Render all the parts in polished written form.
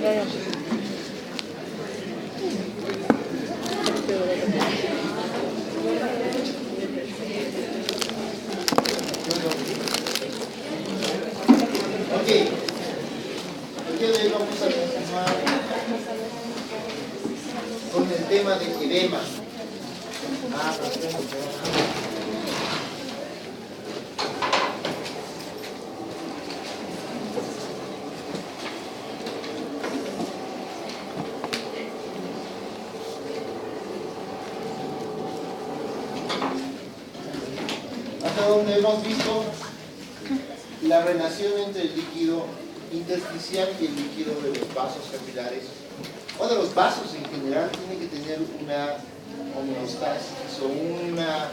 Ok, el día de hoy vamos a continuar con el tema de edema. Hasta donde hemos visto la relación entre el líquido intersticial y el líquido de los vasos capilares, o de los vasos en general, tiene que tener una homeostasis o una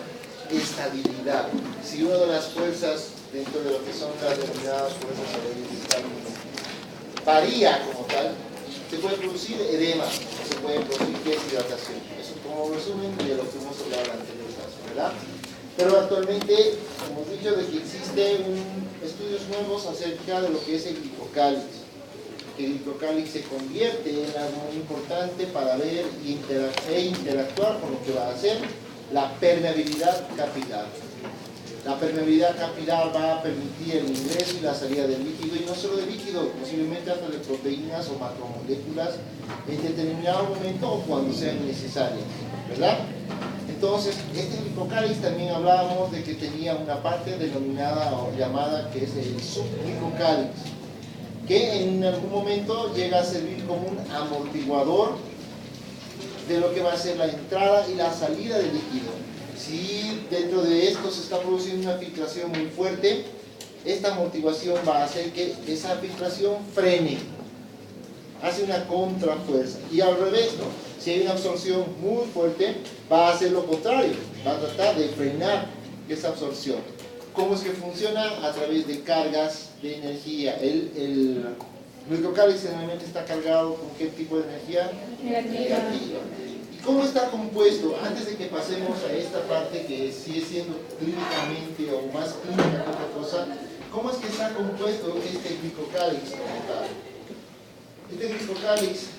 estabilidad. Si una de las fuerzas dentro de lo que son las denominadas fuerzas aerodinámicas varía como tal, se puede producir edema, se puede producir deshidratación. Eso como resumen de lo que hemos hablado en el anterior caso, ¿verdad? Pero actualmente hemos dicho de que existen estudios nuevos acerca de lo que es el glicocálix. El glicocálix se convierte en algo muy importante para ver e interactuar con lo que va a ser la permeabilidad capilar. La permeabilidad capilar va a permitir el ingreso y la salida del líquido, y no solo del líquido, posiblemente hasta de proteínas o macromoléculas en determinado momento o cuando sean necesarias, ¿verdad? Entonces, este glicocálix también hablábamos de que tenía una parte denominada o llamada que es el subglicocálix, que en algún momento llega a servir como un amortiguador de lo que va a ser la entrada y la salida del líquido. Si dentro de esto se está produciendo una filtración muy fuerte, esta amortiguación va a hacer que esa filtración frene, hace una contrafuerza, y al revés, ¿no? Si hay una absorción muy fuerte, va a hacer lo contrario, va a tratar de frenar esa absorción. ¿Cómo es que funciona? A través de cargas de energía. El glicocálix generalmente está cargado con ¿qué tipo de energía? Negativa. ¿Y cómo está compuesto? Antes de que pasemos a esta parte que sigue siendo clínicamente o más clínica que otra cosa, ¿cómo es que está compuesto este glicocálix como tal? Este glicocálix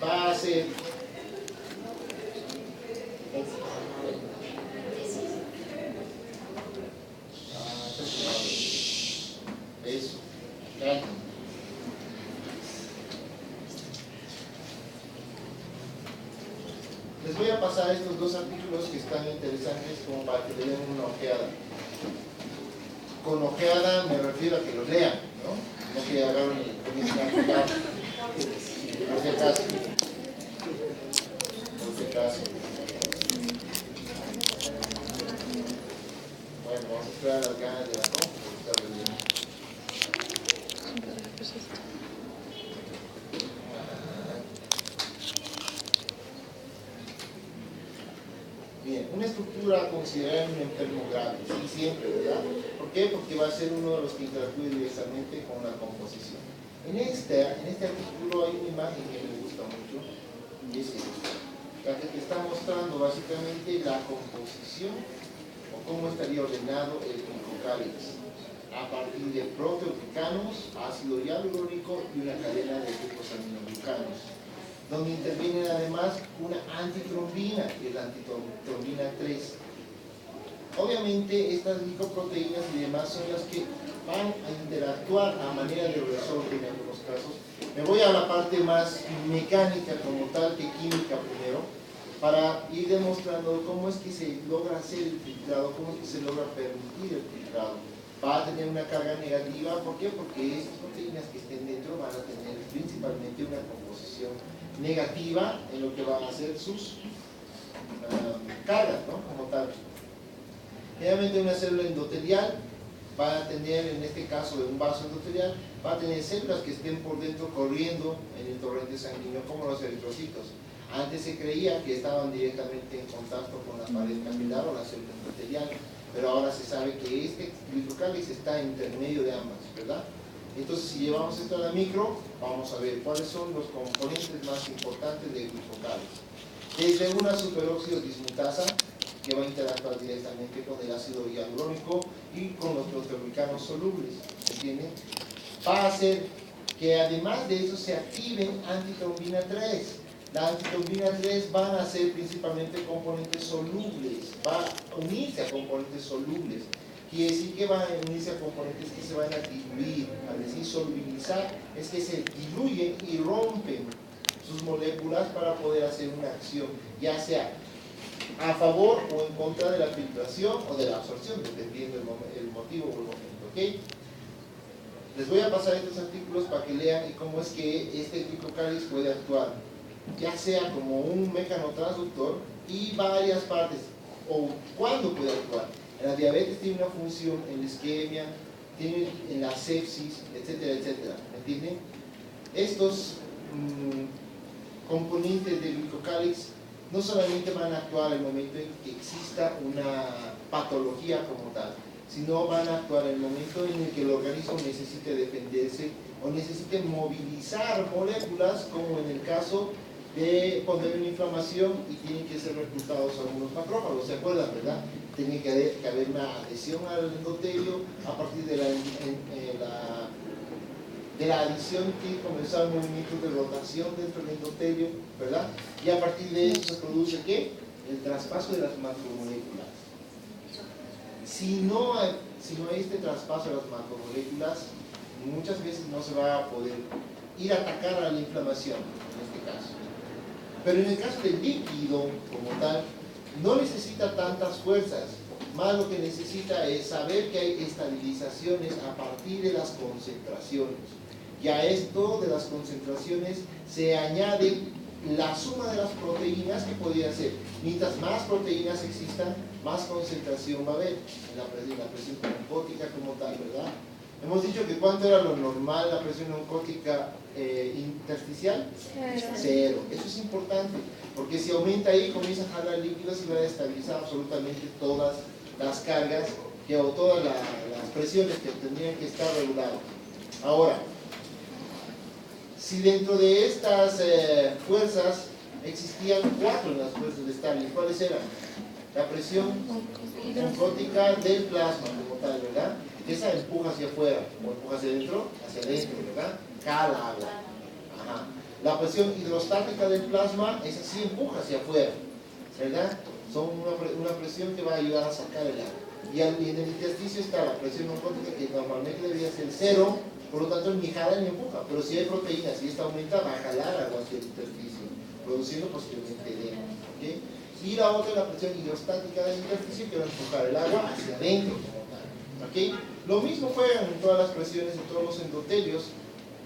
va a ser eso. Les voy a pasar estos dos artículos que están interesantes como para que le den una ojeada. Con ojeada me refiero a que los lean, ¿no? No que agarren y comiencen a jugar. Por si acaso. Por si acaso. Bueno, vamos a esperar las ganas de la compu porque está re bien. Bien, una estructura considerada un enfermo grave, sí, siempre, ¿verdad? ¿Por qué? Porque va a ser uno de los que interactúe directamente con la composición. En este artículo hay una imagen que me gusta mucho, y es esta, la que te está mostrando básicamente la composición o cómo estaría ordenado el glicocálix a partir de proteoglicanos, ácido hialurónico y una cadena de grupos aminoglucanos, donde interviene además una antitrombina, que es la antitrombina 3. Obviamente estas glicoproteínas y demás son las que van a interactuar a manera de resorte en algunos casos. Me voy a la parte más mecánica como tal que química primero, para ir demostrando cómo es que se logra hacer el filtrado, cómo es que se logra permitir el filtrado. Va a tener una carga negativa, ¿por qué? Porque estas proteínas que estén dentro van a tener principalmente una composición negativa en lo que van a ser sus cargas, ¿no? Como tal. Generalmente una célula endotelial va a tener, en este caso de un vaso endotelial, va a tener células que estén por dentro corriendo en el torrente sanguíneo, como los eritrocitos. Antes se creía que estaban directamente en contacto con la pared capilar o la célula endotelial, pero ahora se sabe que este glicocálix está intermedio de ambas, ¿verdad? Entonces, si llevamos esto a la micro, vamos a ver cuáles son los componentes más importantes del glicocálix. Desde una superóxido dismutasa, que va a interactuar directamente con el ácido hialurónico y con los proteoglicanos solubles, ¿entienden? Va a ser que además de eso se activen antitrombina 3. La antitrombina 3 van a ser principalmente componentes solubles, va a unirse a componentes solubles. Quiere decir que van a unirse a componentes que se van a diluir. Al decir solubilizar, es que se diluyen y rompen sus moléculas para poder hacer una acción, ya sea a favor o en contra de la filtración o de la absorción, dependiendo el motivo o el momento. ¿Okay? Les voy a pasar estos artículos para que lean cómo es que este glicocáliz puede actuar, ya sea como un mecanotransductor y varias partes, o cuándo puede actuar. En la diabetes tiene una función, en la isquemia, tiene en la sepsis, etcétera, etcétera. ¿Me entienden? Estos componentes del glicocáliz no solamente van a actuar en el momento en que exista una patología como tal, sino van a actuar en el momento en el que el organismo necesite defenderse o necesite movilizar moléculas, como en el caso de cuando hay una inflamación y tienen que ser reclutados algunos macrófagos. ¿Se acuerdan, verdad? Tiene que haber una adhesión al endotelio. A partir de la adición tiene que comenzar un movimiento de rotación dentro del endotelio, ¿verdad? Y a partir de eso se produce ¿qué? El traspaso de las macromoléculas. Si no hay este traspaso de las macromoléculas, muchas veces no se va a poder ir a atacar a la inflamación, en este caso. Pero en el caso del líquido, como tal, no necesita tantas fuerzas. Más lo que necesita es saber que hay estabilizaciones a partir de las concentraciones. Y a esto de las concentraciones se añade la suma de las proteínas que podría ser. Mientras más proteínas existan, más concentración va a haber en la presión oncótica como tal, ¿verdad? Hemos dicho que ¿cuánto era lo normal la presión oncótica intersticial? 0. Eso es importante, porque si aumenta ahí, comienza a jalar líquidos y va a estabilizar absolutamente todas las cargas o todas las presiones que tendrían que estar reguladas. Ahora, si dentro de estas fuerzas existían 4 en las fuerzas de Stalin, ¿cuáles eran? La presión oncótica del plasma como tal, ¿verdad? Esa empuja hacia afuera, o empuja hacia adentro, ¿verdad? Cala agua. Ajá. La presión hidrostática del plasma, esa sí empuja hacia afuera, ¿verdad? Son una presión que va a ayudar a sacar el agua. Y en el intersticio está la presión oncótica, que normalmente debería ser 0, por lo tanto ni jala ni empuja. Pero si hay proteínas y esta aumenta, va a jalar agua hacia el intersticio, produciendo posteriormente edema. ¿Okay? Y la otra es la presión hidrostática del intersticio, que va a empujar el agua hacia adentro como tal. ¿Okay? Lo mismo juegan en todas las presiones de todos los endotelios,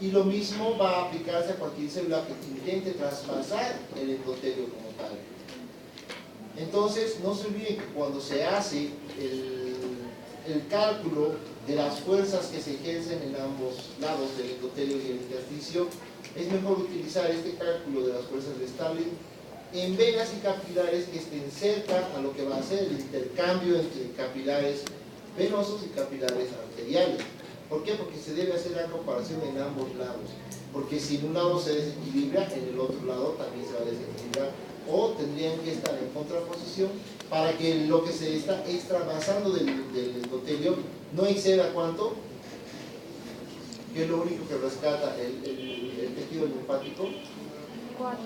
y lo mismo va a aplicarse a cualquier célula que intente traspasar el endotelio como tal. Entonces, no se olviden que cuando se hace el cálculo de las fuerzas que se ejercen en ambos lados del endotelio y el intersticio, es mejor utilizar este cálculo de las fuerzas de Stalin en venas y capilares que estén cerca a lo que va a ser el intercambio entre capilares venosos y capilares arteriales. ¿Por qué? Porque se debe hacer la comparación en ambos lados. Porque si en un lado se desequilibra, en el otro lado también se va a desequilibrar. O tendrían que estar en contraposición para que lo que se está extravasando del endotelio no exceda ¿cuánto? ¿Qué es lo único que rescata el tejido linfático? 4.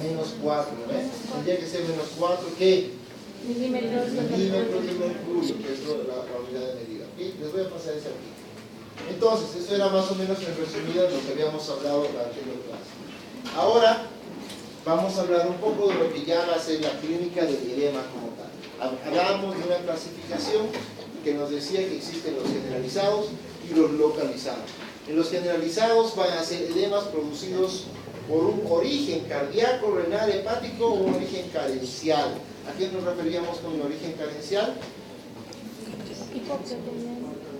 Menos 4, ¿ves? Tendría que ser menos 4, ¿qué? Milímetros de mercurio, que es la unidad de medida. ¿Okay? Les voy a pasar ese aquí. Entonces, eso era más o menos en resumidas lo que habíamos hablado en la anterior clase. Ahora, vamos a hablar un poco de lo que ya va a ser la clínica del edema como tal. Hablamos de una clasificación que nos decía que existen los generalizados y los localizados. En los generalizados van a ser edemas producidos por un origen cardíaco, renal, hepático o un origen carencial. ¿A qué nos referíamos con el origen carencial?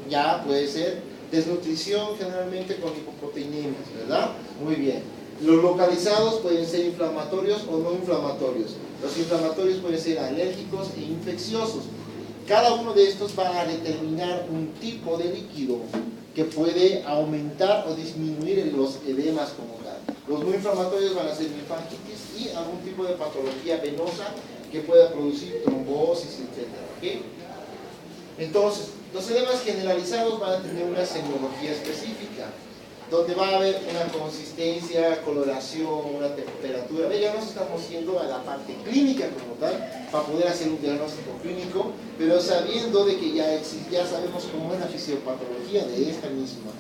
Ya puede ser desnutrición, generalmente con hipoproteinemias, ¿verdad? Muy bien. Los localizados pueden ser inflamatorios o no inflamatorios. Los inflamatorios pueden ser alérgicos e infecciosos. Cada uno de estos va a determinar un tipo de líquido que puede aumentar o disminuir los edemas como tal. Los no inflamatorios van a ser linfangitis y algún tipo de patología venosa que pueda producir trombosis, etc. ¿Okay? Entonces, los edemas generalizados van a tener una semiología específica, donde va a haber una consistencia, coloración, una temperatura. Ya nos estamos yendo a la parte clínica como tal, para poder hacer un diagnóstico clínico, pero sabiendo de que ya sabemos cómo es la fisiopatología de esta misma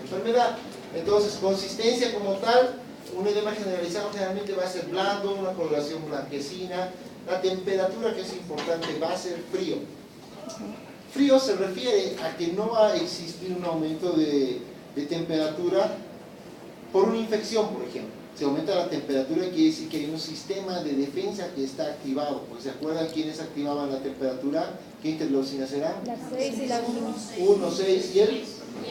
enfermedad. Entonces, consistencia como tal, un edema generalizado generalmente va a ser blando, una coloración blanquecina. La temperatura, que es importante, va a ser frío. Frío se refiere a que no va a existir un aumento de temperatura por una infección, por ejemplo. Se aumenta la temperatura, quiere decir que hay un sistema de defensa que está activado. Pues, ¿se acuerdan quiénes activaban la temperatura? ¿Qué interleucinas eran? La 6 y la 1. 1, 6 y el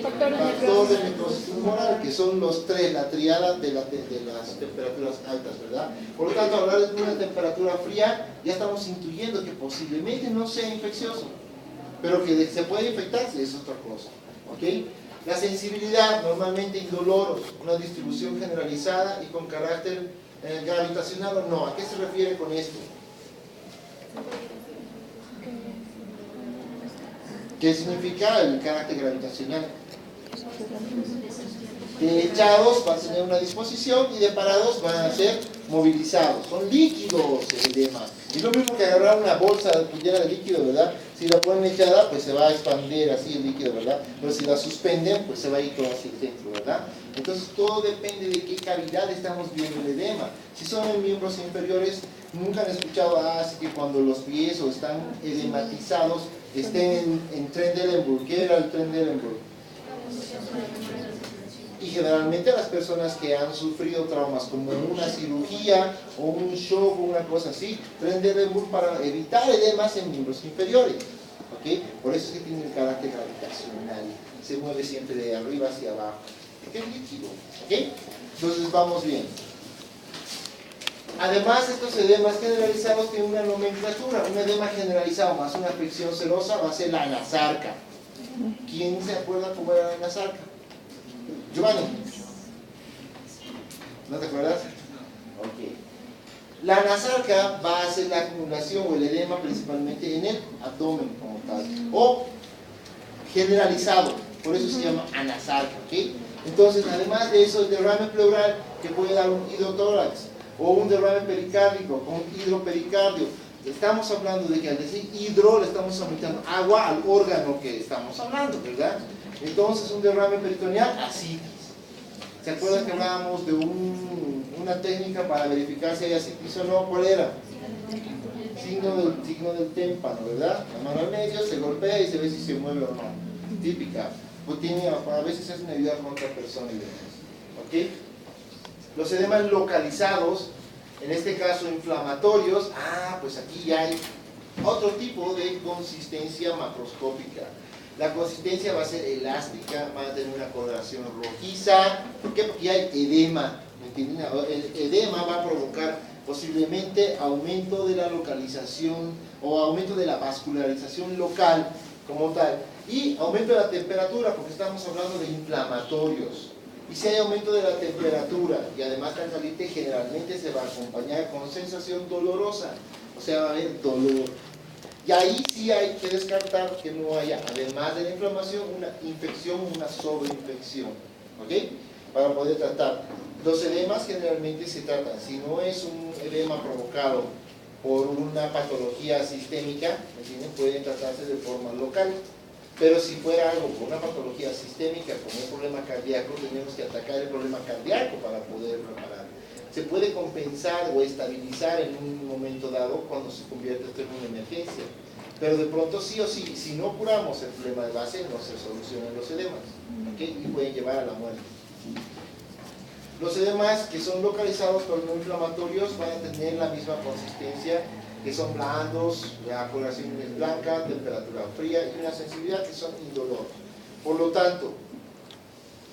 Factor de factor de necrosis. necrosis tumoral, que son los tres, la triada de las temperaturas altas, ¿verdad? Por lo tanto, hablar de una temperatura fría, ya estamos intuyendo que posiblemente no sea infeccioso, pero que se puede infectarse, es otra cosa, ¿ok? La sensibilidad, normalmente indoloros, una distribución generalizada y con carácter gravitacional o no. ¿A qué se refiere con esto? ¿Qué significa el carácter gravitacional? De echados van a tener una disposición y de parados van a ser movilizados. Son líquidos el edema. Y lo mismo que agarrar una bolsa llena de líquido, ¿verdad? Si la ponen echada, pues se va a expandir así el líquido, ¿verdad? Pero si la suspenden, pues se va a ir todo hacia el centro, ¿verdad? Entonces todo depende de qué cavidad estamos viendo el edema. Si son en miembros inferiores, nunca han escuchado así que cuando los pies o están edematizados estén en Trendelenburg. ¿Qué era el Trendelenburg? Y generalmente las personas que han sufrido traumas como una cirugía o un shock o una cosa así, Trendelenburg para evitar edemas en miembros inferiores, ¿ok? Por eso es que tiene el carácter gravitacional, se mueve siempre de arriba hacia abajo, ¿ok? Líquido, ¿ok? Entonces vamos bien. Además, estos edemas generalizados tienen una nomenclatura. Un edema generalizado más una afección serosa va a ser la anasarca. ¿Quién se acuerda cómo era la anasarca? Giovanni, ¿no te acuerdas? Ok. La anasarca va a ser la acumulación o el edema principalmente en el abdomen como tal, o generalizado, por eso se llama anasarca, ¿ok? Entonces, además de eso, el derrame pleural que puede dar un hidrotórax o un derrame pericárdico con hidropericardio. Estamos hablando de que al decir hidro le estamos aumentando agua al órgano que estamos hablando, ¿verdad? Entonces, un derrame peritoneal, ascitis. ¿Se acuerdan que hablábamos de una técnica para verificar si hay ascitis o no? ¿Cuál era? Signo del témpano, ¿verdad? La mano al medio, se golpea y se ve si se mueve o no. Típica. Pues a veces es una ayuda con otra persona y demás. ¿Ok? Los edemas localizados, en este caso inflamatorios, pues aquí ya hay otro tipo de consistencia macroscópica. La consistencia va a ser elástica, va a tener una coloración rojiza. ¿Por qué? Porque hay edema. ¿Me entienden? El edema va a provocar posiblemente aumento de la localización o aumento de la vascularización local como tal. Y aumento de la temperatura, porque estamos hablando de inflamatorios. Y si hay aumento de la temperatura y además tan caliente, generalmente se va a acompañar con sensación dolorosa. O sea, va a haber dolor. Y ahí sí hay que descartar que no haya, además de la inflamación, una infección, una sobreinfección. ¿Ok? Para poder tratar. Los edemas generalmente se tratan, si no es un edema provocado por una patología sistémica, pueden tratarse de forma local. Pero si fuera algo con una patología sistémica, como un problema cardíaco, tenemos que atacar el problema cardíaco para poder reparar. Se puede compensar o estabilizar en un momento dado cuando se convierte esto en una emergencia. Pero de pronto sí o sí, si no curamos el problema de base, no se solucionan los edemas, ¿okay? Y pueden llevar a la muerte. Los edemas que son localizados pero no inflamatorios van a tener la misma consistencia, que son blandos, la coloración es blanca, temperatura fría y una sensibilidad que son indoloros. Por lo tanto,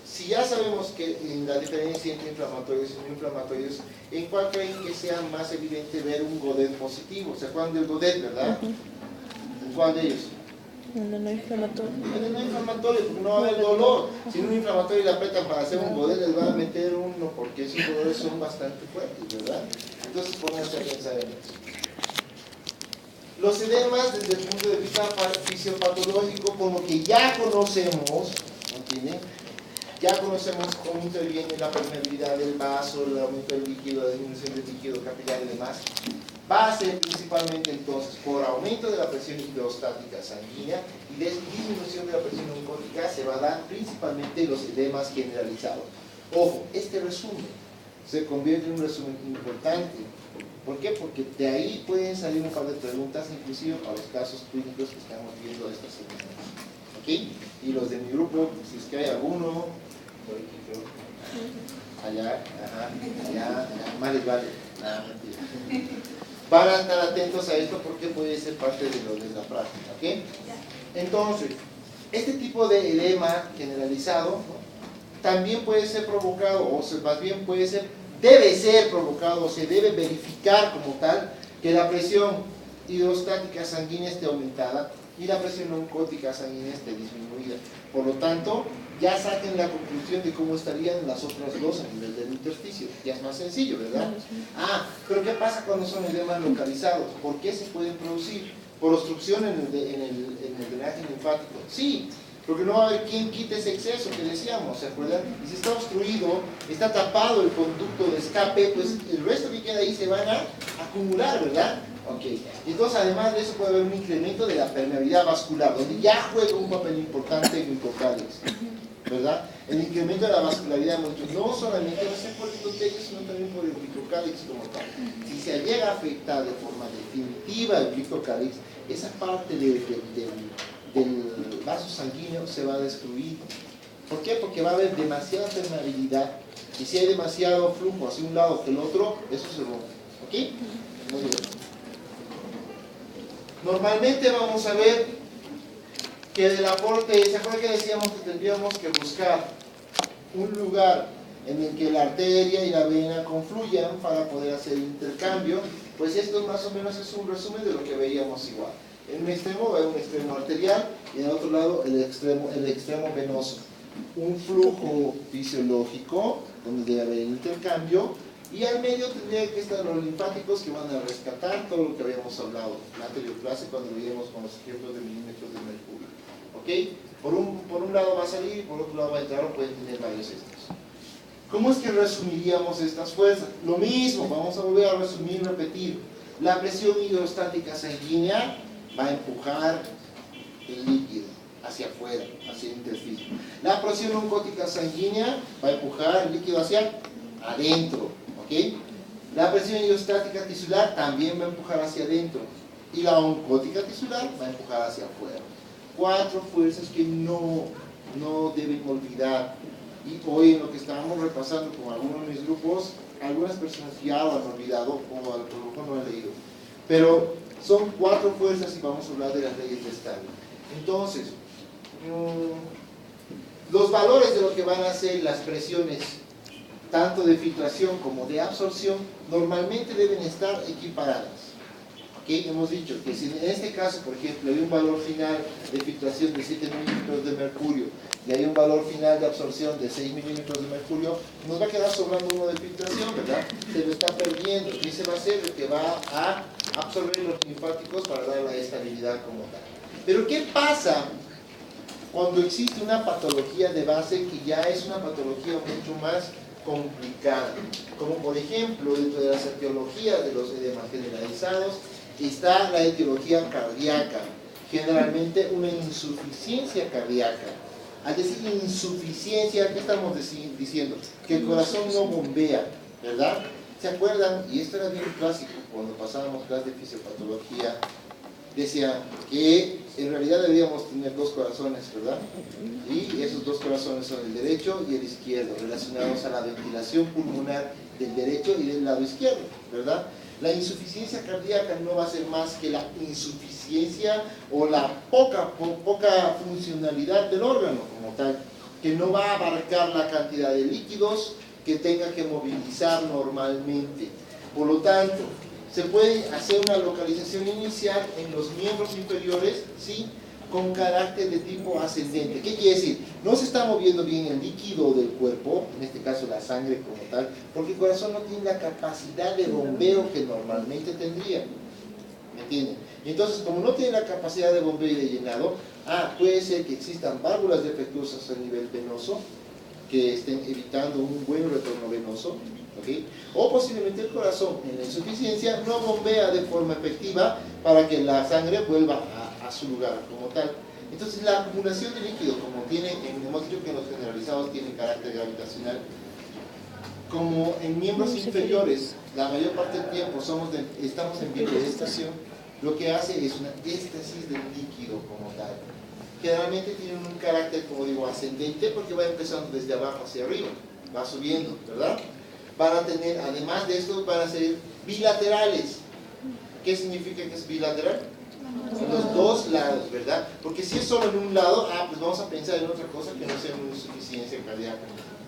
si ya sabemos que la diferencia entre inflamatorios y no inflamatorios, ¿en cuál creen que sea más evidente ver un Godet positivo? ¿Se acuerdan del Godet, verdad? ¿En cuál de ellos? En el no inflamatorio. En el no inflamatorio, porque no va a haber dolor. Si en un inflamatorio le apretan para hacer un Godet, les van a meter uno, porque esos dolores son bastante fuertes, ¿verdad? Entonces pónganse a pensar en eso. Los edemas, desde el punto de vista fisiopatológico, por lo que ya conocemos, ¿entienden? Ya conocemos cómo interviene la permeabilidad del vaso, el aumento del líquido, la disminución del líquido capilar y demás. Va a ser principalmente entonces por aumento de la presión hidrostática sanguínea y disminución de la presión oncótica se va a dar principalmente los edemas generalizados. Ojo, este resumen se convierte en un resumen importante. ¿Por qué? Porque de ahí pueden salir un par de preguntas, inclusive para los casos clínicos que estamos viendo esta semana. ¿Ok? Y los de mi grupo, si es que hay alguno, por aquí creo, allá, allá, más les vale. Nada, mentira. Van a estar atentos a esto porque puede ser parte de lo de la práctica. ¿Ok? Entonces, este tipo de edema generalizado, ¿no?, también puede ser provocado, o más bien puede ser, debe ser provocado, o se debe verificar como tal que la presión hidrostática sanguínea esté aumentada y la presión oncótica sanguínea esté disminuida. Por lo tanto, ya saquen la conclusión de cómo estarían las otras dos a nivel del intersticio. Ya es más sencillo, ¿verdad? Pero ¿qué pasa cuando son edemas localizados? ¿Por qué se pueden producir? ¿Por obstrucción en el drenaje linfático? Sí, porque no va a haber quien quite ese exceso que decíamos, ¿se acuerdan? Y si está obstruido, está tapado el conducto de escape, pues el resto que queda ahí se van a acumular, ¿verdad? Ok, entonces además de eso puede haber un incremento de la permeabilidad vascular, donde ya juega un papel importante el glucocálix, ¿verdad? El incremento de la vascularidad no solamente va a ser por el endotelio, sino también por el glucocálix como tal. Si se llega a afectar de forma definitiva el glucocálix, esa parte del vaso sanguíneo se va a destruir. ¿Por qué? Porque va a haber demasiada permeabilidad y si hay demasiado flujo hacia un lado que el otro, eso se rompe. ¿Ok? Muy bien. Normalmente vamos a ver que del aporte, ¿se acuerdan que decíamos que tendríamos que buscar un lugar en el que la arteria y la vena confluyan para poder hacer el intercambio? Pues esto más o menos es un resumen de lo que veíamos igual. En un extremo va un extremo arterial y en el otro lado el extremo venoso. Un flujo fisiológico donde debe haber intercambio y al medio tendría que estar los linfáticos que van a rescatar todo lo que habíamos hablado en la anterior clase cuando veíamos con los ejemplos de milímetros de mercurio. ¿Ok? Por un lado va a salir, por otro lado va a entrar o pueden tener varios estos. ¿Cómo es que resumiríamos estas fuerzas? Lo mismo, vamos a volver a resumir y repetir. La presión hidrostática sanguínea va a empujar el líquido hacia afuera, hacia el intersticio. La presión oncótica sanguínea va a empujar el líquido hacia adentro, ¿ok? La presión hidrostática tisular también va a empujar hacia adentro y la oncótica tisular va a empujar hacia afuera. 4 fuerzas que no deben olvidar. Y hoy en lo que estábamos repasando con algunos de mis grupos, algunas personas ya lo han olvidado o a lo mejor no han leído. Pero son 4 fuerzas y vamos a hablar de las leyes de Stalin. Entonces, los valores de lo que van a ser las presiones, tanto de filtración como de absorción, normalmente deben estar equiparadas. ¿Okay? Hemos dicho que si en este caso, por ejemplo, hay un valor final de filtración de 7 milímetros de mercurio y hay un valor final de absorción de 6 milímetros de mercurio, nos va a quedar sobrando uno de filtración, ¿verdad? Se lo está perdiendo y ese va a ser el que va a absorber los linfáticos para dar la estabilidad como tal. Pero ¿qué pasa cuando existe una patología de base que ya es una patología mucho más complicada? Como por ejemplo, dentro de las etiologías de los edemas generalizados está la etiología cardíaca, generalmente una insuficiencia cardíaca. Al decir insuficiencia, ¿qué estamos diciendo? Que el corazón no bombea, ¿verdad? ¿Se acuerdan? Y esto era bien clásico, cuando pasábamos clase de fisiopatología, decía que en realidad deberíamos tener 2 corazones, ¿verdad? Y esos 2 corazones son el derecho y el izquierdo, relacionados a la ventilación pulmonar del derecho y del lado izquierdo, ¿verdad? La insuficiencia cardíaca no va a ser más que la insuficiencia o la poca funcionalidad del órgano como tal, que no va a abarcar la cantidad de líquidos que tenga que movilizar normalmente. Por lo tanto, se puede hacer una localización inicial en los miembros inferiores, ¿sí?, con carácter de tipo ascendente. ¿Qué quiere decir? No se está moviendo bien el líquido del cuerpo, en este caso la sangre como tal, porque el corazón no tiene la capacidad de bombeo que normalmente tendría. ¿me entienden? Y entonces, como no tiene la capacidad de bombeo y de llenado, puede ser que existan válvulas defectuosas a nivel venoso que estén evitando un buen retorno venoso, ¿ok? O posiblemente el corazón en la insuficiencia no bombea de forma efectiva para que la sangre vuelva a su lugar como tal. Entonces la acumulación de líquido, como hemos dicho que en los generalizados tiene carácter gravitacional, como en miembros inferiores la mayor parte del tiempo estamos en bipedestación, lo que hace es una éstasis del líquido como tal. Generalmente tienen un carácter, como digo, ascendente, porque va empezando desde abajo hacia arriba, va subiendo, ¿verdad? Van a tener, además de esto, van a ser bilaterales. ¿Qué significa que es bilateral? En los dos lados, ¿verdad? Porque si es solo en un lado, pues vamos a pensar en otra cosa que no sea una insuficiencia cardíaca.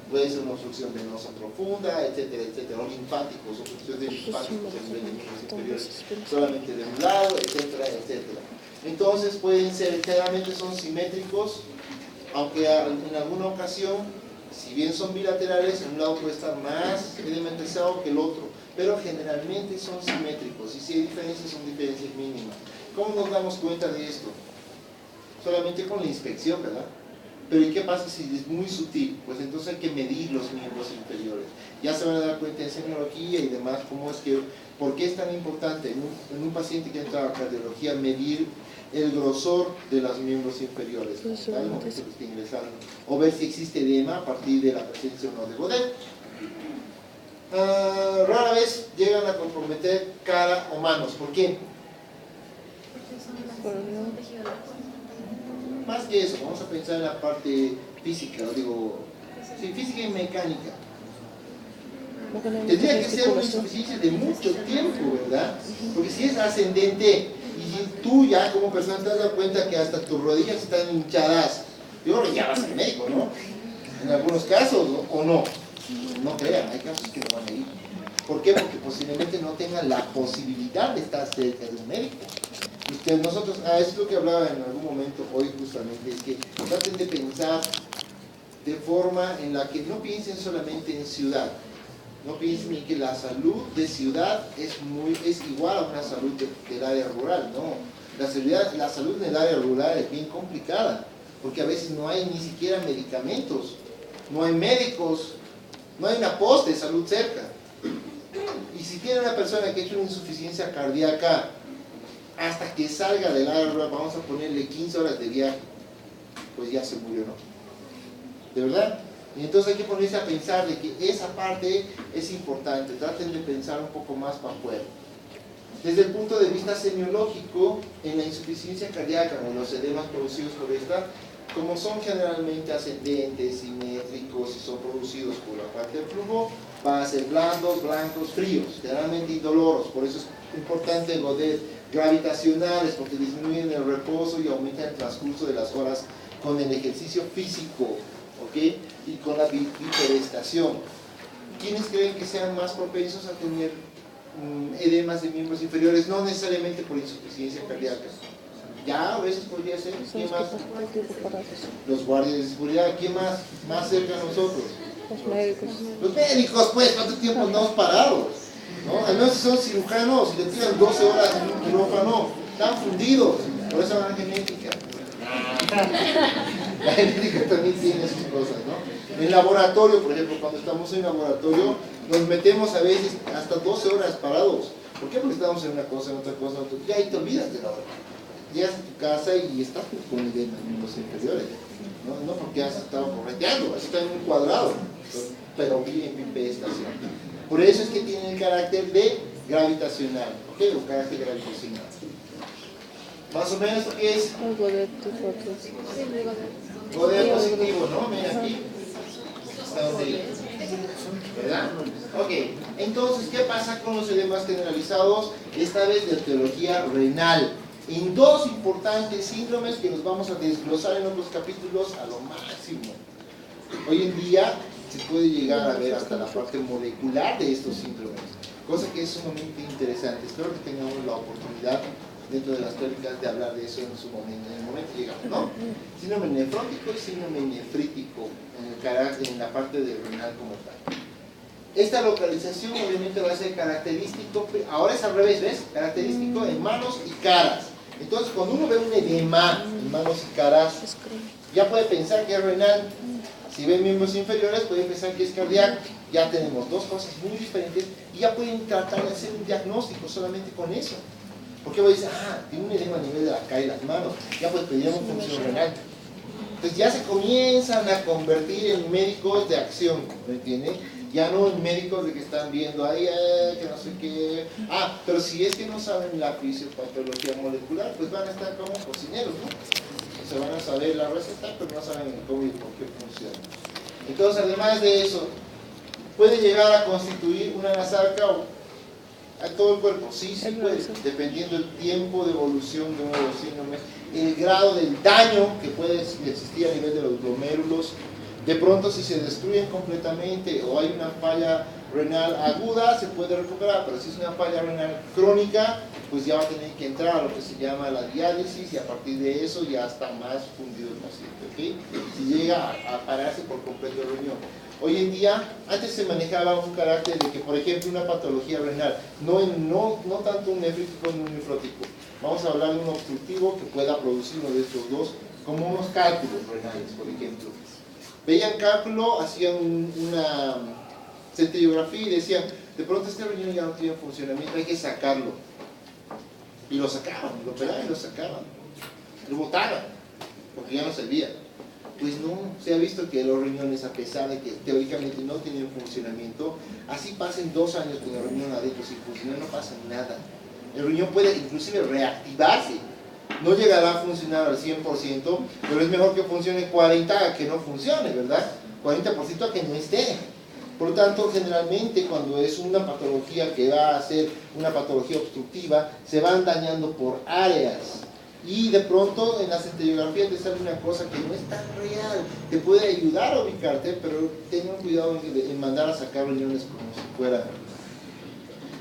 Puede ser una obstrucción venosa profunda, etcétera, etcétera, o linfáticos, obstrucción de linfáticos en miembros inferiores, solamente de un lado, etcétera, etcétera. Entonces pueden ser, generalmente son simétricos, aunque en alguna ocasión, si bien son bilaterales, en un lado puede estar más edematizado que el otro, pero generalmente son simétricos, y si hay diferencias, son diferencias mínimas. ¿Cómo nos damos cuenta de esto? Solamente con la inspección, ¿verdad? Pero ¿y qué pasa si es muy sutil? Pues entonces hay que medir los miembros inferiores. Ya se van a dar cuenta en semiología y demás por qué es tan importante en un paciente que entra a cardiología medir el grosor de los miembros inferiores, al momento que está ingresando, o ver si existe edema a partir de la presencia o no de Godet. Rara vez llegan a comprometer cara o manos. ¿Por qué? Más que eso, vamos a pensar en la parte física, física y mecánica. Tendría que ser una insuficiencia de mucho tiempo, ¿verdad? Porque si es ascendente y tú ya como persona te das cuenta que hasta tus rodillas están hinchadas, yo creo que ya vas al médico, ¿no? En algunos casos, ¿o no? No crean, hay casos que no van a ir. ¿Por qué? Porque posiblemente no tengan la posibilidad de estar cerca de un médico. Nosotros, eso es lo que hablaba en algún momento hoy justamente, es que traten de pensar de forma en la que no piensen solamente en ciudad, no piensen que la salud de ciudad es igual a una salud del área rural, no. La salud en el área rural es bien complicada, porque a veces no hay ni siquiera medicamentos, no hay médicos, no hay una poste de salud cerca. Y si tiene una persona que ha hecho una insuficiencia cardíaca, hasta que salga del área rural, vamos a ponerle 15 horas de viaje, pues ya se murió, ¿no? ¿De verdad? Y entonces hay que ponerse a pensar de que esa parte es importante. Traten de pensar un poco más para afuera. Desde el punto de vista semiológico, en la insuficiencia cardíaca o los edemas producidos por esta, como son generalmente ascendentes, simétricos y son producidos por la parte del flujo, van a ser blandos, blancos, fríos, generalmente indoloros. Por eso es importante Godet gravitacionales, porque disminuyen el reposo y aumentan el transcurso de las horas con el ejercicio físico, ¿ok? Y con la bipedestación. ¿Quiénes creen que sean más propensos a tener edemas de miembros inferiores? No necesariamente por insuficiencia cardíaca. Ya a veces podría ser. ¿Quién más? Los guardias de seguridad. ¿Quién más cerca a nosotros? Los médicos. Los médicos, pues, ¿cuánto tiempo andamos parados? ¿No? Al menos si son cirujanos y le tiran 12 horas en un quirófano, están fundidos. Por eso van a genética. La genética también tiene sus cosas, ¿no? En laboratorio, por ejemplo, cuando estamos en laboratorio, nos metemos a veces hasta 12 horas parados. ¿Por qué? Porque estamos en una cosa, en otra cosa, en otra. Ya ahí te olvidas de la hora. Llegas a tu casa y estás con edemas en los inferiores. No porque has estado correteando, has estado en un cuadrado, pero bien en bipedestación. Por eso es que tiene el carácter de gravitacional, ¿ok? O carácter gravitacional. Más o menos, ¿qué es? Godet positivo, ¿no? Mira aquí. Está donde, ¿verdad? Ok, entonces, ¿qué pasa con los edemas generalizados? Esta vez de etiología renal. En dos importantes síndromes que nos vamos a desglosar en otros capítulos a lo máximo. Hoy en día se puede llegar a ver hasta la parte molecular de estos síndromes, cosa que es sumamente interesante. Espero que tengamos la oportunidad dentro de las teóricas de hablar de eso en el momento que llegamos, ¿no? Síndrome nefrótico y síndrome nefrítico en la parte de renal como tal. Esta localización obviamente va a ser característico, ahora es al revés, ¿ves? Característico en manos y caras. Entonces, cuando uno ve un edema en manos y caras, ya puede pensar que es renal. Si ven miembros inferiores, pueden pensar que es cardíaco. Ya tenemos dos cosas muy diferentes y ya pueden tratar de hacer un diagnóstico solamente con eso. Porque voy a decir, tiene un edema a nivel de la cara y las manos, ya pues pedimos función renal. Entonces ya se comienzan a convertir en médicos de acción, ¿me entienden? Ya no en médicos de que están viendo ahí, que no sé qué. Pero si es que no saben la fisiopatología molecular, pues van a estar como cocineros, ¿no? Se van a saber la receta, pero no saben cómo y por qué funciona. Entonces, además de eso, puede llegar a constituir una nasarca a todo el cuerpo. Sí puede, dependiendo del tiempo de evolución de uno de los síndromes, el grado del daño que puede existir a nivel de los glomérulos. De pronto, si se destruyen completamente o hay una falla renal aguda, se puede recuperar, pero si es una falla renal crónica, pues ya va a tener que entrar a lo que se llama la diálisis y a partir de eso ya está más fundido el paciente, ¿ok? Si llega a pararse por completo el riñón. Hoy en día, antes se manejaba un carácter de que, por ejemplo, una patología renal, no tanto un nefrítico ni un nefrótico, vamos a hablar de un obstructivo que pueda producir uno de estos dos, como unos cálculos renales, por ejemplo. Veían cálculo, hacían una centellografía y decían, de pronto este riñón ya no tiene funcionamiento, hay que sacarlo. Y lo sacaban, lo operaban y lo sacaban. Lo botaban, porque ya no servía. Pues no, se ha visto que los riñones, a pesar de que teóricamente no tienen funcionamiento, así pasen 2 años con el riñón adentro sin funcionar, no pasa nada. El riñón puede inclusive reactivarse. No llegará a funcionar al 100%, pero es mejor que funcione 40% a que no funcione, ¿verdad? 40% a que no esté. Por lo tanto, generalmente cuando es una patología que va a ser una patología obstructiva, se van dañando por áreas. Y de pronto en la centellografía te sale una cosa que no es tan real. Te puede ayudar a ubicarte, pero tengan cuidado en mandar a sacar riñones como si fuera...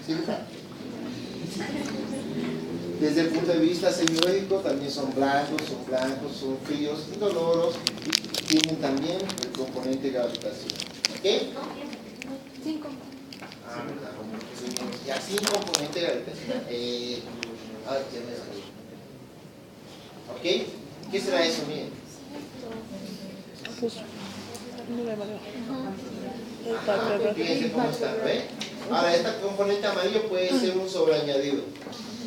¿Sí? Desde el punto de vista semiológico también son blancos, son fríos, indoloros y tienen también el componente gravitación. ¿Ok? 5. Ya sin componente gravitacional. Ya me salió. ¿Ok? ¿Qué será eso? Miren. Pues, no me valió. Fíjense cómo está, ¿ve? Ahora, este componente amarillo puede ser un sobreañadido.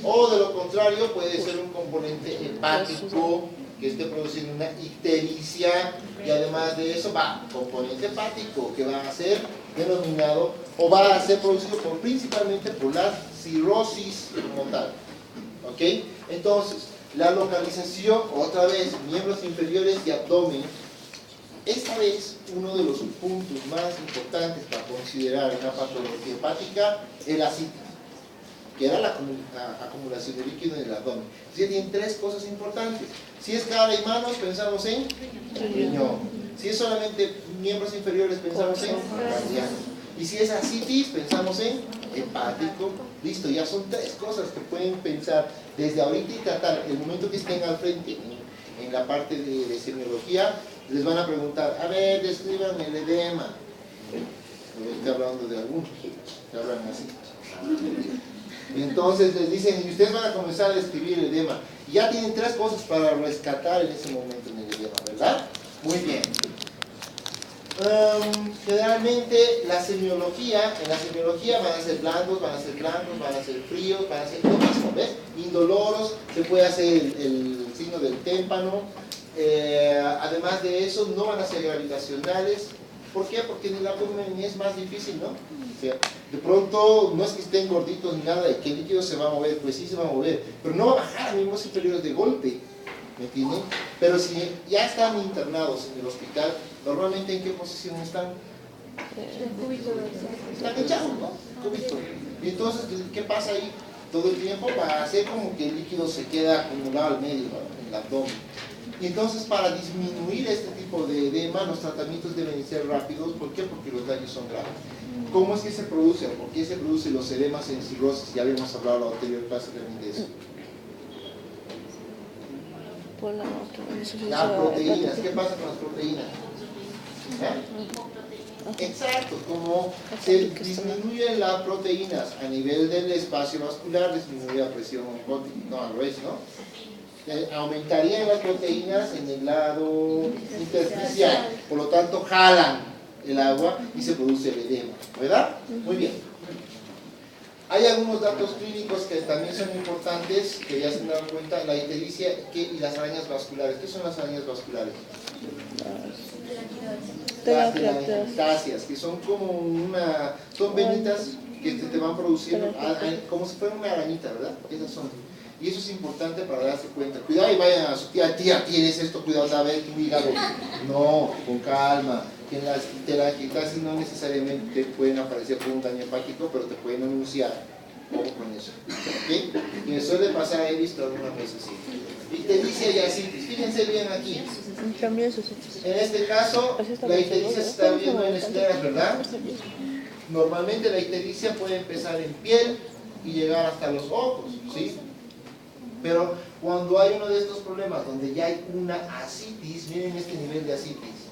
O de lo contrario, puede ser un componente hepático que esté produciendo una ictericia y además de eso componente hepático que va a ser denominado o va a ser producido principalmente por la cirrosis como tal. ¿Ok? Entonces, la localización, otra vez, miembros inferiores y abdomen. Esta vez, uno de los puntos más importantes para considerar una patología hepática es la citis, que era la acumulación de líquido en el abdomen. Entonces, tienen 3 cosas importantes. Si es cara y manos, pensamos en riñón. Si es solamente miembros inferiores, pensamos en cardiaco. Y si es ascitis, pensamos en hepático. Listo, ya son 3 cosas que pueden pensar desde ahorita y tratar. El momento que estén al frente, en la parte de semiología, les van a preguntar, a ver, describan el edema. Estoy hablando de algunos, que hablan así. Y entonces les dicen, y ustedes van a comenzar a describir el edema. Y ya tienen 3 cosas para rescatar en ese momento en el edema, ¿verdad? Muy bien. Generalmente en la semiología van a ser blandos, van a ser fríos, van a ser lo mismo, ¿ves? Indoloros, se puede hacer el signo del témpano. Además de eso, no van a ser gravitacionales. ¿Por qué? Porque en el abdomen es más difícil, ¿no? O sea, de pronto, no es que estén gorditos ni nada, que el líquido se va a mover, pues sí se va a mover, pero no va a bajar a miembros inferiores de golpe, ¿me entienden? Pero si ya están internados en el hospital, normalmente ¿en qué posición están? Están echados, ¿no? Cubito. Y entonces, ¿qué pasa ahí? Todo el tiempo va a hacer como que el líquido se queda acumulado al medio, ¿no? En el abdomen. Y entonces, para disminuir este tipo de edema, los tratamientos deben ser rápidos. ¿Por qué? Porque los daños son graves. ¿Cómo es que se produce? ¿Por qué se producen los edemas en cirrosis? Ya habíamos hablado en la anterior clase también de eso. Por Las proteínas. ¿Qué pasa con las proteínas? Exacto, como se disminuyen las proteínas a nivel del espacio vascular, disminuye la presión osmótica, no, al revés, ¿no? Aumentarían las proteínas en el lado intersticial, por lo tanto jalan el agua y se produce el edema, ¿verdad? Muy bien. Hay algunos datos clínicos que también son importantes, que ya se me dan cuenta, la ictericia y las arañas vasculares. ¿Qué son las arañas vasculares? Las telangiectasias, que son como son venitas que te van produciendo como si fuera una arañita, ¿verdad? Esas son. Y eso es importante para darse cuenta. Cuidado y vayan a su tía, tienes esto, cuidado, a ver tu hígado. No, con calma. Que en las telangiectasias no necesariamente pueden aparecer por un daño hepático, pero te pueden anunciar. Ojo con eso. ¿Okay? Y me suele pasar, he visto algunas veces así. Ictericia y ascitis. Fíjense bien aquí. En este caso, la ictericia se está viendo en escleras, ¿verdad? Normalmente la ictericia puede empezar en piel y llegar hasta los ojos, ¿sí? Pero cuando hay uno de estos problemas donde ya hay una ascitis, miren este nivel de ascitis,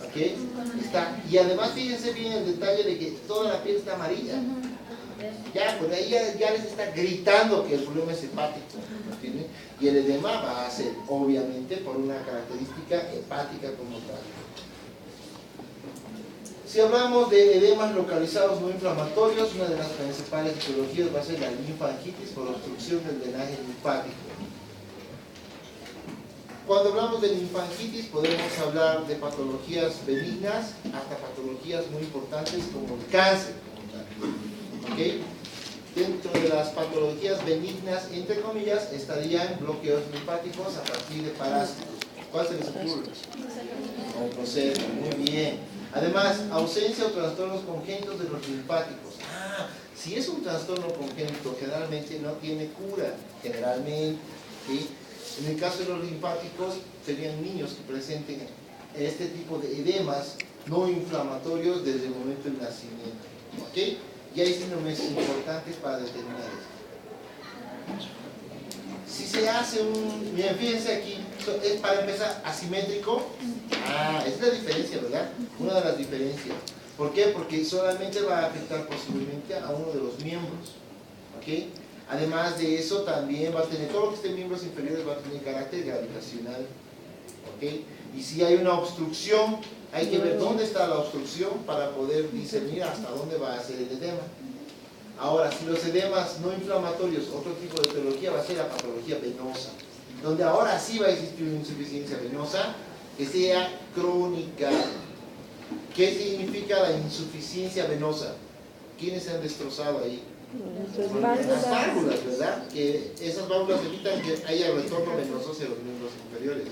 ¿ok? Y además fíjense bien el detalle de que toda la piel está amarilla. Ya, por ahí ya les está gritando que el problema es hepático, ¿entienden? Y el edema va a ser, obviamente, por una característica hepática como tal. Si hablamos de edemas localizados no inflamatorios, una de las principales etiologías va a ser la linfangitis por obstrucción del drenaje linfático. Cuando hablamos de linfangitis podemos hablar de patologías benignas hasta patologías muy importantes como el cáncer. ¿Okay? Dentro de las patologías benignas, entre comillas, estarían bloqueos linfáticos a partir de parásitos. ¿Cuál se les ocurre? Oncocerca, muy bien. Además, ausencia o trastornos congénitos de los linfáticos. Si es un trastorno congénito, generalmente no tiene cura, generalmente. ¿Sí? En el caso de los linfáticos, serían niños que presenten este tipo de edemas no inflamatorios desde el momento del nacimiento. ¿Ok? Y hay síndromes importantes para determinar esto. Si se hace miren, fíjense aquí, es para empezar asimétrico. Esa es la diferencia, ¿verdad? Una de las diferencias. ¿Por qué? Porque solamente va a afectar posiblemente a uno de los miembros. ¿Ok? Además de eso, también va a tener, todo lo que esté en miembros inferiores va a tener carácter gravitacional. ¿Ok? Y si hay una obstrucción, hay que ver dónde está la obstrucción para poder discernir hasta dónde va a ser el edema. Ahora, si los edemas no inflamatorios, otro tipo de etiología va a ser la patología venosa, donde ahora sí va a existir una insuficiencia venosa que sea crónica. ¿Qué significa la insuficiencia venosa? ¿Quiénes se han destrozado ahí? Las válvulas, ¿verdad? Que esas válvulas evitan que haya retorno venoso hacia los miembros inferiores.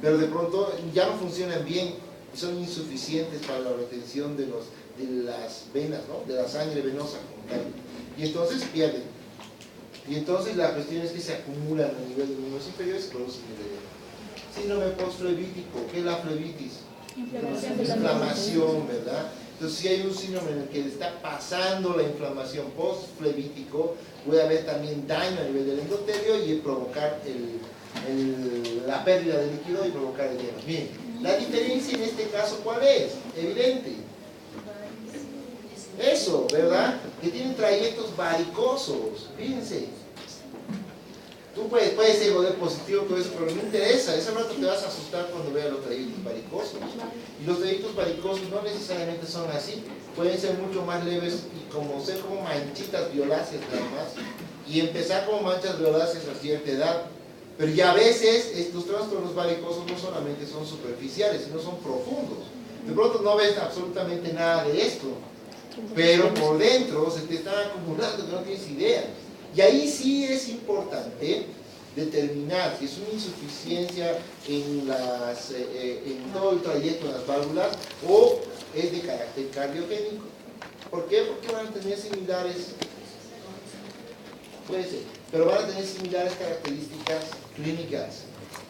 Pero de pronto ya no funcionan bien, son insuficientes para la retención de las venas, ¿no? De la sangre venosa como tal. Y entonces pierden. Y entonces la cuestión es que se acumulan a nivel de miembros inferiores y producen el edema. Síndrome postflevítico. ¿Qué es la flebitis? Inflamación, ¿verdad? Entonces si hay un síndrome en el que está pasando la inflamación postflevítico, puede haber también daño a nivel del endotelio y provocar la pérdida de líquido y provocar edema. Bien, la diferencia en este caso, ¿cuál es? Evidente. Eso, ¿verdad? Que tienen trayectos varicosos. Fíjense. Tú puedes ser poder positivo, todo eso, pero no interesa. Ese rato te vas a asustar cuando veas los trayectos varicosos. Y los trayectos varicosos no necesariamente son así. Pueden ser mucho más leves y ser como manchitas violáceas nada más. Y empezar como manchas violáceas a cierta edad. Pero ya a veces estos trastornos varicosos no solamente son superficiales, sino son profundos. De pronto no ves absolutamente nada de esto, pero por dentro se te están acumulando que no tienes idea. Y ahí sí es importante determinar si es una insuficiencia en todo el trayecto de las válvulas o es de carácter cardiogénico. ¿Por qué? Porque van a tener similares, puede ser, pero van a tener similares características clínicas.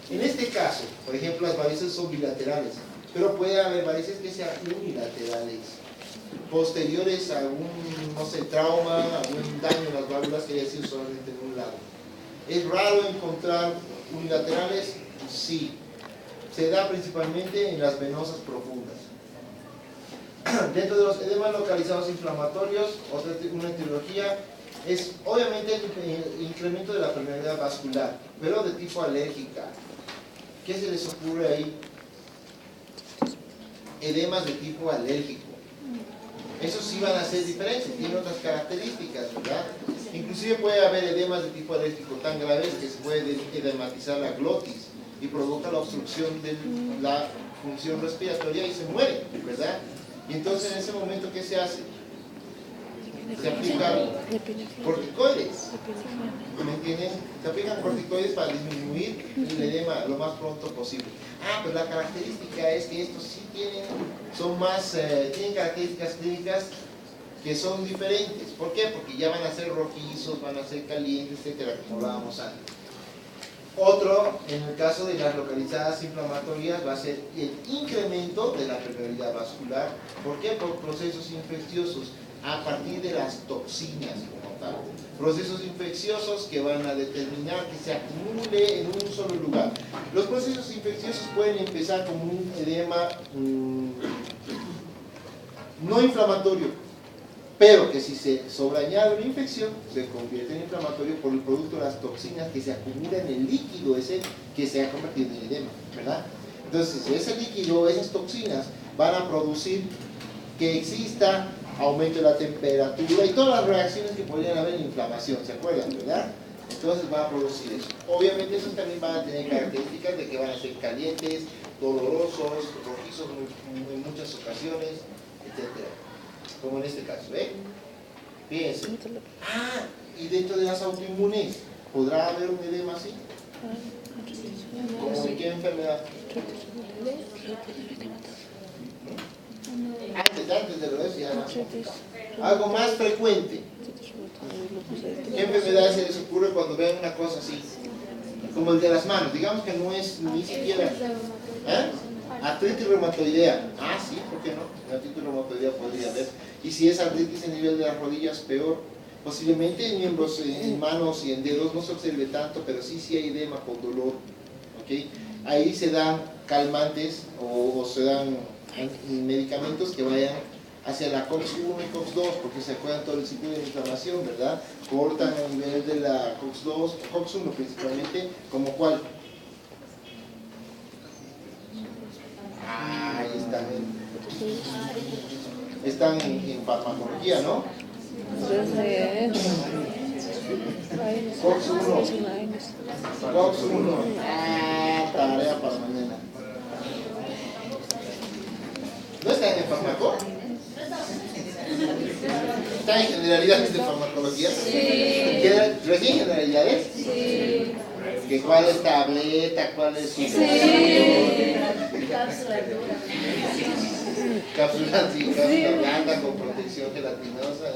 En este caso, por ejemplo, las varices son bilaterales, pero puede haber varices que sean unilaterales, posteriores a algún, no sé, trauma, algún daño en las válvulas que haya sido solamente en un lado. ¿Es raro encontrar unilaterales? Sí. Se da principalmente en las venosas profundas. dentro de los edemas localizados inflamatorios, una etiología es obviamente el incremento de la permeabilidad vascular, pero de tipo alérgica. ¿Qué se les ocurre ahí? Edemas de tipo alérgico. Esos sí van a ser diferentes, tienen otras características, ¿verdad? Inclusive puede haber edemas de tipo alérgico tan graves que se puede edematizar la glotis y provoca la obstrucción de la función respiratoria y se muere, ¿verdad? Y entonces en ese momento, ¿qué se hace? Se aplican corticoides, ¿me entienden? Se aplican corticoides para disminuir el edema lo más pronto posible. Pero la característica es que estos sí tienen características clínicas que son diferentes. ¿Por qué? Porque ya van a ser rojizos, van a ser calientes, etcétera, como hablábamos antes. Otro, en el caso de las localizadas inflamatorias, va a ser el incremento de la permeabilidad vascular. ¿Por qué? Por procesos infecciosos a partir de las toxinas como tal. Procesos infecciosos que van a determinar que se acumule en un solo lugar. Los procesos infecciosos pueden empezar como un edema no inflamatorio, pero que si se sobreañade una infección se convierte en inflamatorio por el producto de las toxinas que se acumulan en el líquido ese que se ha convertido en edema, ¿verdad? Entonces ese líquido, esas toxinas van a producir que exista aumento de la temperatura y todas las reacciones que podrían haber en inflamación, ¿se acuerdan, verdad? Entonces va a producir eso. Obviamente esos también van a tener características de que van a ser calientes, dolorosos, rojizos en muchas ocasiones, etcétera. Como en este caso, ¿eh? Fíjense. Y dentro de las autoinmunes, ¿podrá haber un edema así? ¿Como en qué enfermedad? Antes de lo de ya no. Algo más frecuente. ¿Qué enfermedad se les ocurre cuando vean una cosa así? Como el de las manos, digamos que no es ni siquiera artritis reumatoidea. Sí, ¿por qué no? Artritis reumatoidea podría haber. Y si es artritis en nivel de las rodillas, peor. Posiblemente en miembros, en manos y en dedos no se observe tanto, pero sí hay edema con dolor. ¿Okay? Ahí se dan calmantes o se dan medicamentos que vayan hacia la COX-1 y COX-2, porque se acuerdan todo el ciclo de inflamación, ¿verdad? Cortan a nivel de la COX-2, COX-1 principalmente, ¿como cuál? Ahí están en farmacología, ¿no? COX-1. Tarea para mañana. ¿No están en farmaco? ¿Están en generalidades de farmacología? Sí. ¿Recién generalidades? Sí. ¿Que cuál es tableta? ¿Cuál es su...? Sí. Cápsula blanda con protección gelatinosa.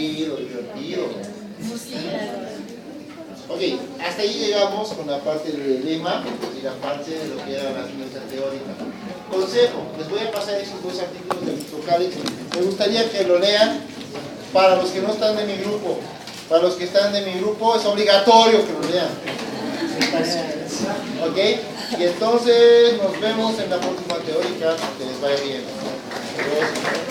Divertido. Ok, hasta ahí llegamos con la parte del edema y la parte de lo que era la ciencia teórica. Consejo, les voy a pasar esos dos artículos de Microcálix. Me gustaría que lo lean para los que no están de mi grupo. Para los que están de mi grupo es obligatorio que lo lean. Ok, y entonces nos vemos en la próxima teórica. Que les vaya bien. Adiós.